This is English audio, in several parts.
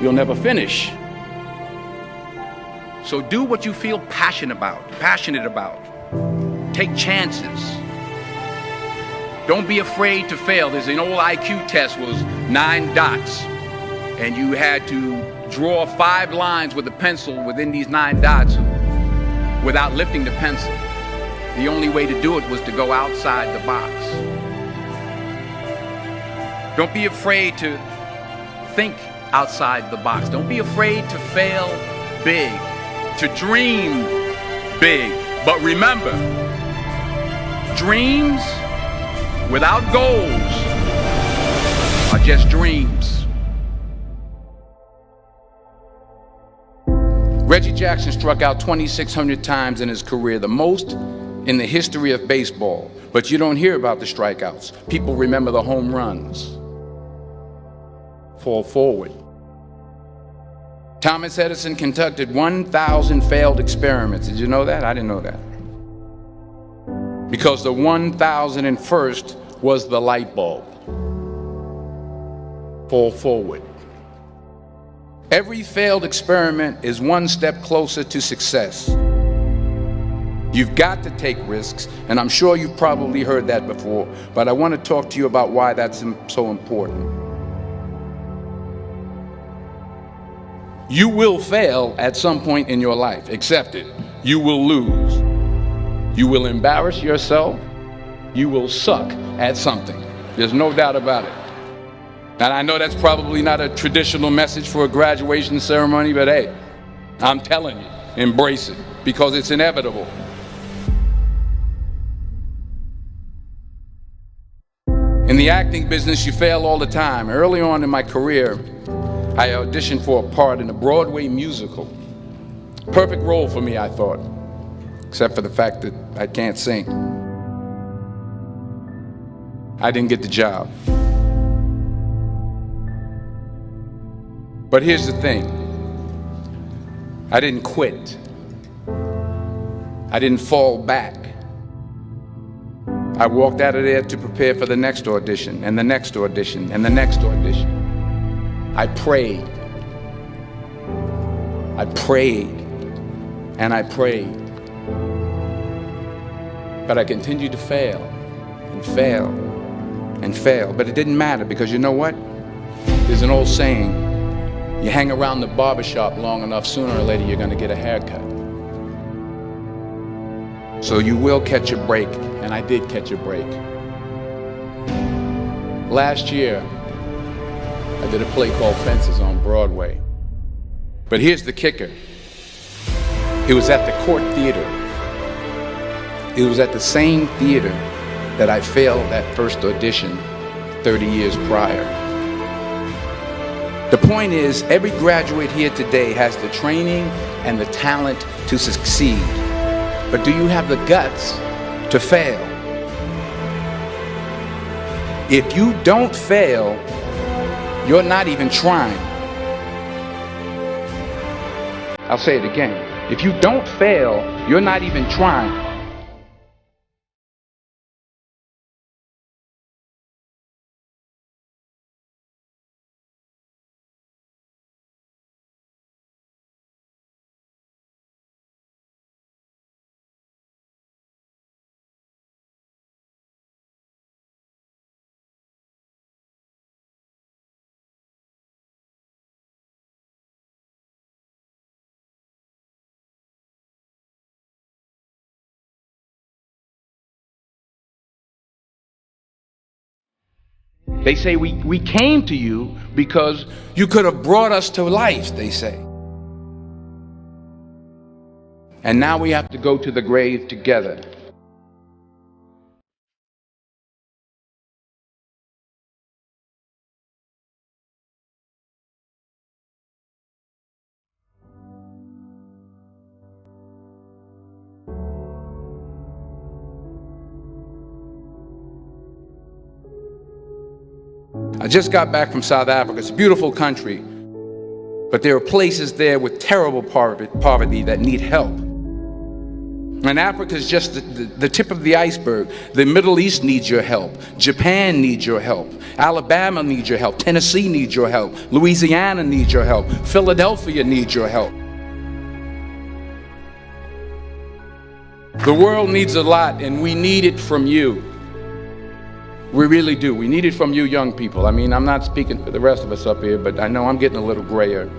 you'll never finish. So do what you feel passionate about. Take chances. Don't be afraid to fail. There's an old IQ test, was 9 dots. And you had to draw 5 lines with a pencil within these 9 dots without lifting the pencil. The only way to do it was to go outside the box. Don't be afraid to think outside the box. Don't be afraid to fail big, to dream big. But remember, dreams without goals are just dreams. Reggie Jackson struck out 2,600 times in his career, the most in the history of baseball. But you don't hear about the strikeouts. People remember the home runs. Fall forward. Thomas Edison conducted 1,000 failed experiments. Did you know that? I didn't know that. Because the 1,001st was the light bulb. Fall forward. Every failed experiment is one step closer to success. You've got to take risks, and I'm sure you've probably heard that before, but I want to talk to you about why that's so important. You will fail at some point in your life. Accept it. You will lose. You will embarrass yourself. You will suck at something. There's no doubt about it. And I know that's probably not a traditional message for a graduation ceremony, but hey, I'm telling you, embrace it, because it's inevitable. In the acting business, you fail all the time. Early on in my career, I auditioned for a part in a Broadway musical. Perfect role for me, I thought, except for the fact that I can't sing. I didn't get the job. But here's the thing. I didn't quit. I didn't fall back. I walked out of there to prepare for the next audition, and the next audition, and the next audition. I prayed. I prayed. And I prayed. But I continued to fail, and fail, and fail. But it didn't matter, because you know what? There's an old saying, you hang around the barbershop long enough, sooner or later you're going to get a haircut. So you will catch a break, and I did catch a break. Last year, I did a play called Fences on Broadway. But here's the kicker. It was at the Court Theater. It was at the same theater that I failed that first audition 30 years prior. The point is, every graduate here today has the training and the talent to succeed. But do you have the guts to fail? If you don't fail, you're not even trying. I'll say it again. If you don't fail, you're not even trying. They say we came to you because you could have brought us to life, they say. And now we have to go to the grave together. I just got back from South Africa. It's a beautiful country, but there are places there with terrible poverty that need help. And Africa is just the tip of the iceberg. The Middle East needs your help. Japan needs your help. Alabama needs your help. Tennessee needs your help. Louisiana needs your help. Philadelphia needs your help. The world needs a lot, and we need it from you. We really do. We need it from you young people. I mean, I'm not speaking for the rest of us up here, but I know I'm getting a little grayer.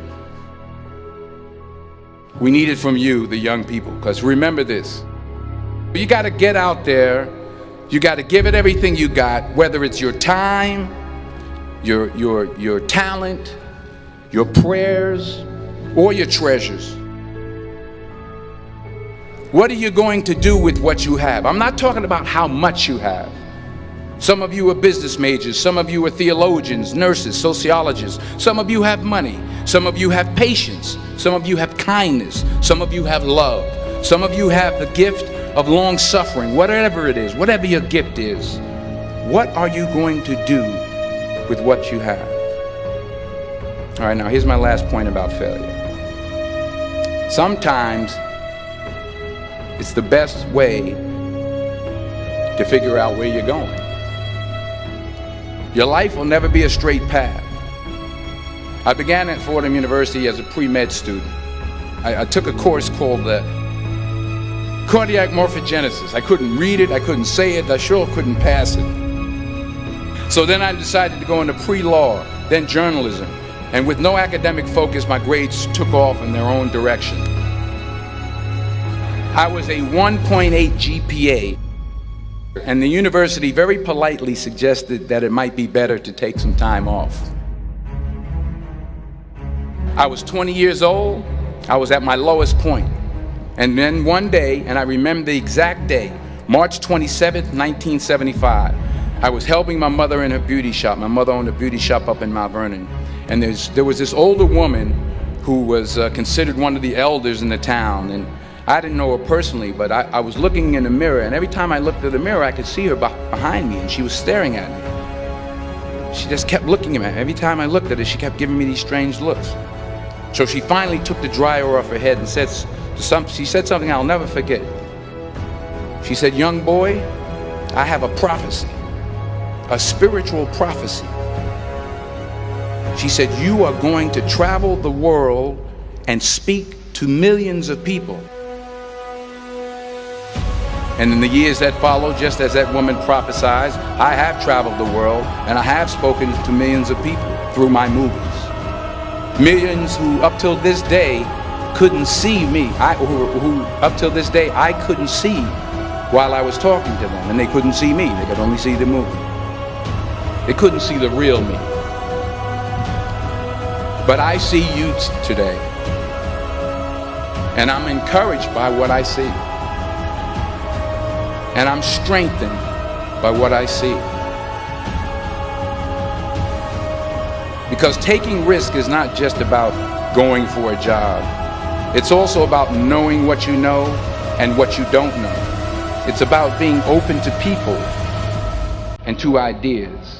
We need it from you, the young people, because remember this. You got to get out there. You got to give it everything you got, whether it's your time, your talent, your prayers, or your treasures. What are you going to do with what you have? I'm not talking about how much you have. Some of you are business majors. Some of you are theologians, nurses, sociologists. Some of you have money. Some of you have patience. Some of you have kindness. Some of you have love. Some of you have the gift of long suffering. Whatever it is, whatever your gift is, what are you going to do with what you have? All right, now here's my last point about failure. Sometimes it's the best way to figure out where you're going. Your life will never be a straight path. I began at Fordham University as a pre-med student. I took a course called cardiac morphogenesis. I couldn't read it, I couldn't say it, I sure couldn't pass it. So then I decided to go into pre-law, then journalism. And with no academic focus, my grades took off in their own direction. I was a 1.8 GPA. And the university very politely suggested that it might be better to take some time off. I was 20 years old. I was at my lowest point. And then one day, and I remember the exact day, March 27th, 1975, I was helping my mother in her beauty shop. My mother owned a beauty shop up in Mount Vernon. And there was this older woman who was considered one of the elders in the town. And I didn't know her personally, but I was looking in the mirror, and every time I looked at the mirror, I could see her behind me, and she was staring at me. She just kept looking at me. Every time I looked at her, she kept giving me these strange looks. So she finally took the dryer off her head and she said something I'll never forget. She said, "Young boy, I have a prophecy, a spiritual prophecy." She said, "You are going to travel the world and speak to millions of people." And in the years that followed, just as that woman prophesied, I have traveled the world and I have spoken to millions of people through my movies. Millions who up till this day couldn't see me, who up till this day I couldn't see while I was talking to them, and they couldn't see me, they could only see the movie. They couldn't see the real me. But I see you today, and I'm encouraged by what I see. And I'm strengthened by what I see. Because taking risk is not just about going for a job. It's also about knowing what you know and what you don't know. It's about being open to people and to ideas.